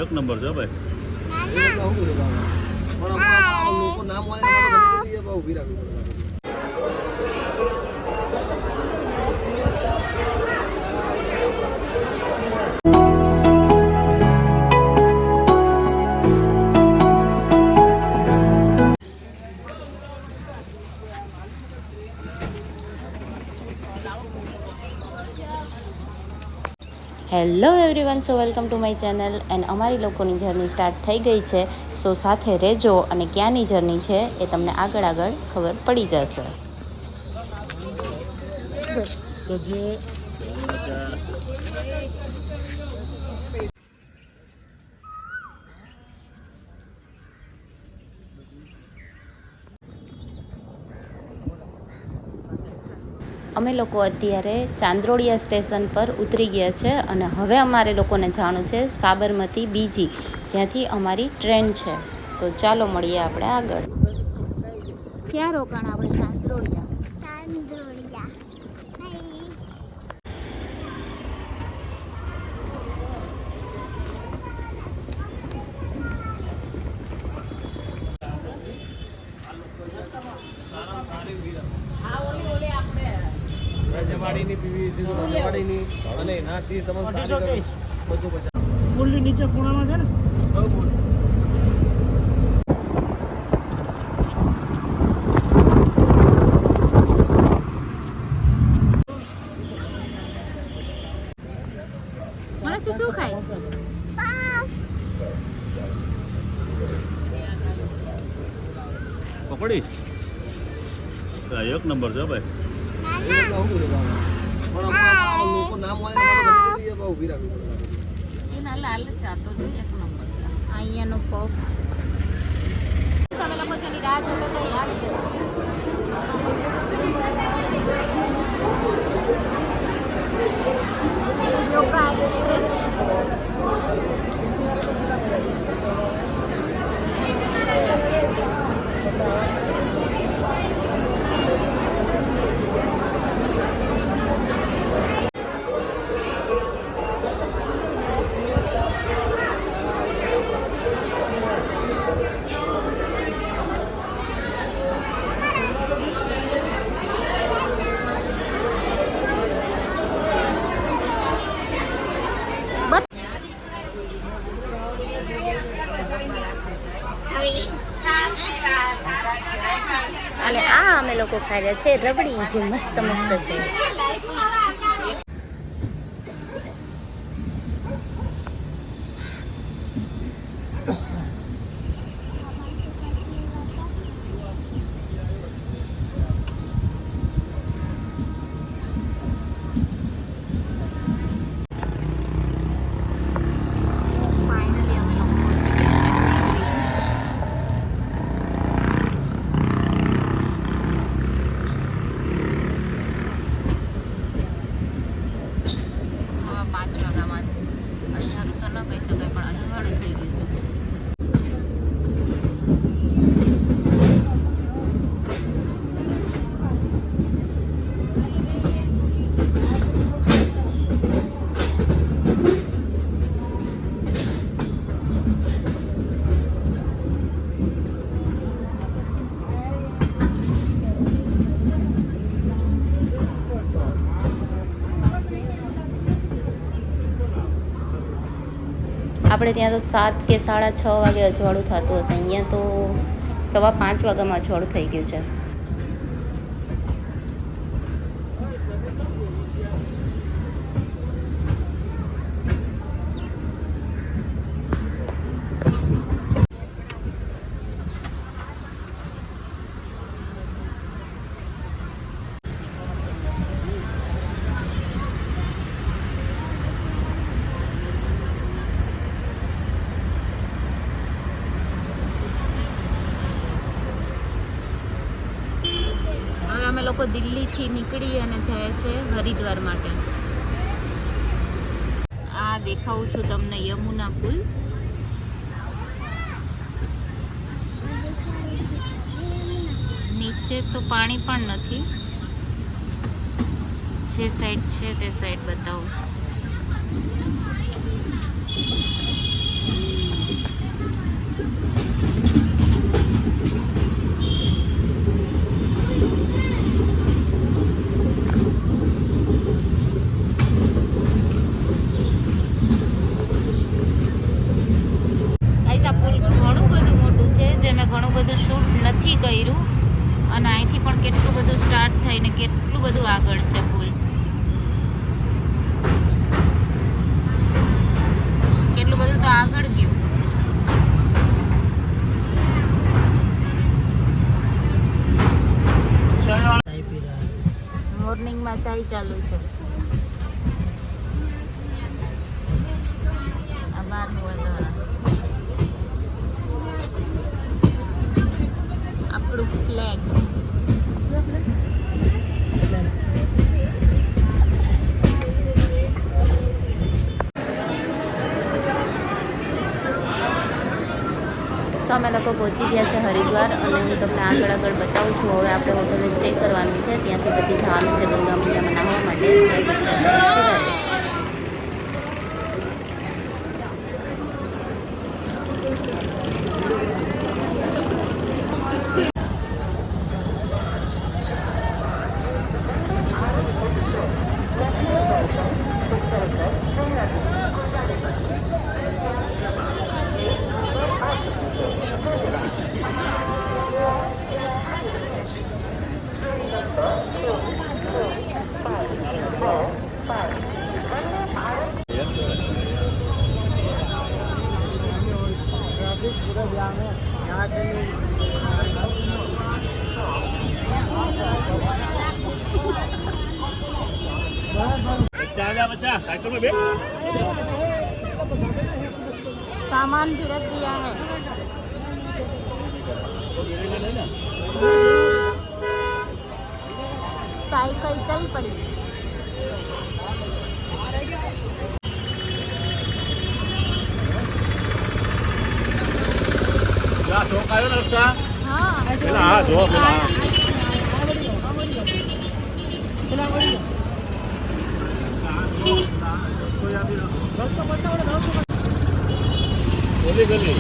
એક નંબર છે ભાઈ. Hello everyone, so welcome to my channel. And અમારી લોકોની જર્ની સ્ટાર્ટ થઈ ગઈ છે. સો સાથે રહેજો અને ક્યાંની જર્ની છે એ તમને આગળ ખબર પડી જશે. તો જે અમે લોકો અત્યારે ચાંદરોડિયા સ્ટેશન પર ઉતરી ગયા છે અને હવે અમારે લોકોને જવાનું છે સાબરમતી બીજી, જ્યાંથી અમારી ટ્રેન છે. તો ચાલો મળીએ આપણે આગળ. ક્યાં રોકાણ આપણે? ચાંદરોડિયા. રજવાડીની પીવી છે તો રજવાડીની અને એનાથી તમે સારી 250 પુલની નીચે ખૂણામાં છે ને. મને શું ખાય? પકોડી એક નંબર છે ભાઈ. એના લાલ ચા તો જોઈએ, એક નંબર છે. અહીંયાનો પફ છે. તમે લોકો જેની રાહ જોતો તો એ આવી ગયો. યોગા એક્સપ્રેસ. અને આ અમે લોકો ખાઈ રહ્યા છે રબડી, જે મસ્ત મસ્ત છે. ફાઇનલી અમે લોકો પહોંચી ગયા છે. આપણે ત્યાં તો 7 કે 6:30 વાગે અજવાળું થતું હશે. અહીંયા તો 5:15 વાગ્યામાં અજવાળું થઈ ગયું છે. અમે લોકો દિલ્હીથી નીકળી અને જાય છે હરિદ્વાર માટે. આ દેખાવું છું તમને યમુના પુલ. નીચે છે તો પાણી પણ નથી. જે સાઈડ છે તે સાઈડ બતાવું. શૂટ નથી કર્યું અને અહીંથી પણ કેટલું બધું સ્ટાર્ટ થઈને કેટલું બધું આગળ છે પુલ. કેટલું બધું તો આગળ ગયું. મોર્નિંગમાં ચાય ચાલુ છે. આ બહારનું વાતાવરણ. આપણું ફ્લેગ. અમે લોકો પહોંચી ગયા છે હરિદ્વાર અને હું તમને આગળ બતાવું છું. હવે આપણે હોટલે સ્ટે કરવાનું છે, ત્યાંથી પછી જવાનું છે ગંગા મૈયામાં નાહવા માટે. ત્યાં સુધી આપણે बच्चा साइकिल में बैठ. सामान भी रख दिया है. साइकिल चल पड़ी. क्या शौक आयो नरसा? हाँ પેલા હા જો પેલા ગલી ગલી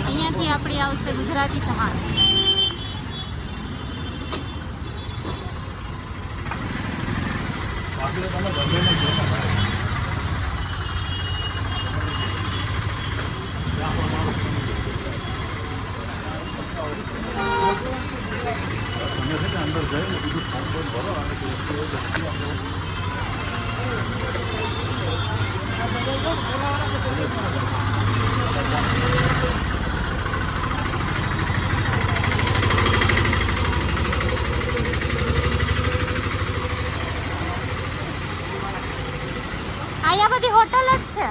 અહીંયાથી આપણી આવશે ગુજરાતી સમાજ. અંદર જઈને બીજું ફોન ભરો અને અહીંયા બધી હોટલ જ છે.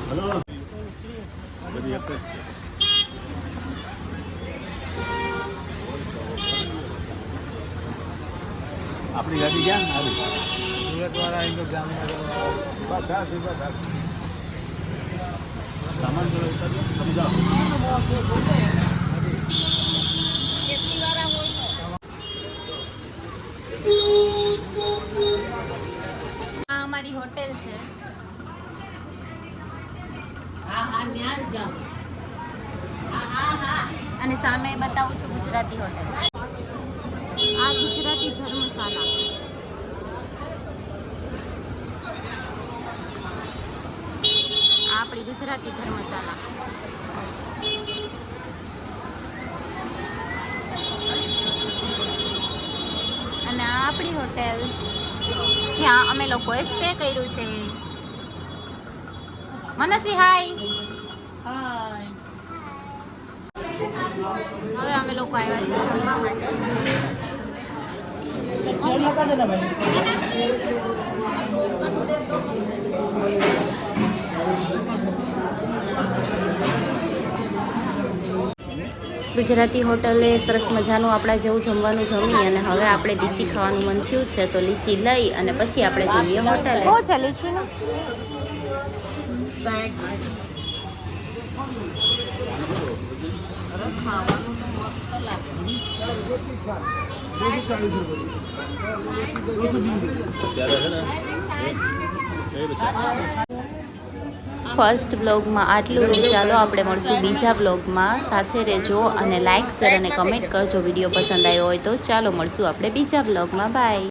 હેલો બધી એક જ છે. આપણી ગાડી ક્યાં આવી? સુરતવાળા અહીં તો જામનગર બધા સામાન જોડે ઉતારજો તમે જાઓ. આ અમારી હોટેલ છે. અને સામે બતાવું છું ગુજરાતી હોટેલ. આ ગુજરાતી ધર્મશાલા. આપણી ગુજરાતી ધર્મશાલા. અને આ આપણી હોટેલ જ્યાં અમે લોકોએ સ્ટે કર્યું છે. મનસ્વી હાય. હવે અમે લોકો આવ્યા છે જમવા માટે. ગુજરાતી હોટલે સરસ મજાનું આપણા જેવું જમવાનું જમી અને હવે આપણે લીચી ખાવાનું મન થયું છે તો લીચી લઈ અને પછી આપણે જઈએ હોટલે. શું છે લીચીનું? ફર્સ્ટ બ્લોગમાં આટલું જ. ચાલો આપણે મળશું બીજા બ્લોગમાં. સાથે રહેજો અને લાઇક શેર અને કમેન્ટ કરજો વિડીયો પસંદ આવ્યો હોય તો. ચાલો મળશું આપણે બીજા બ્લોગમાં. બાય.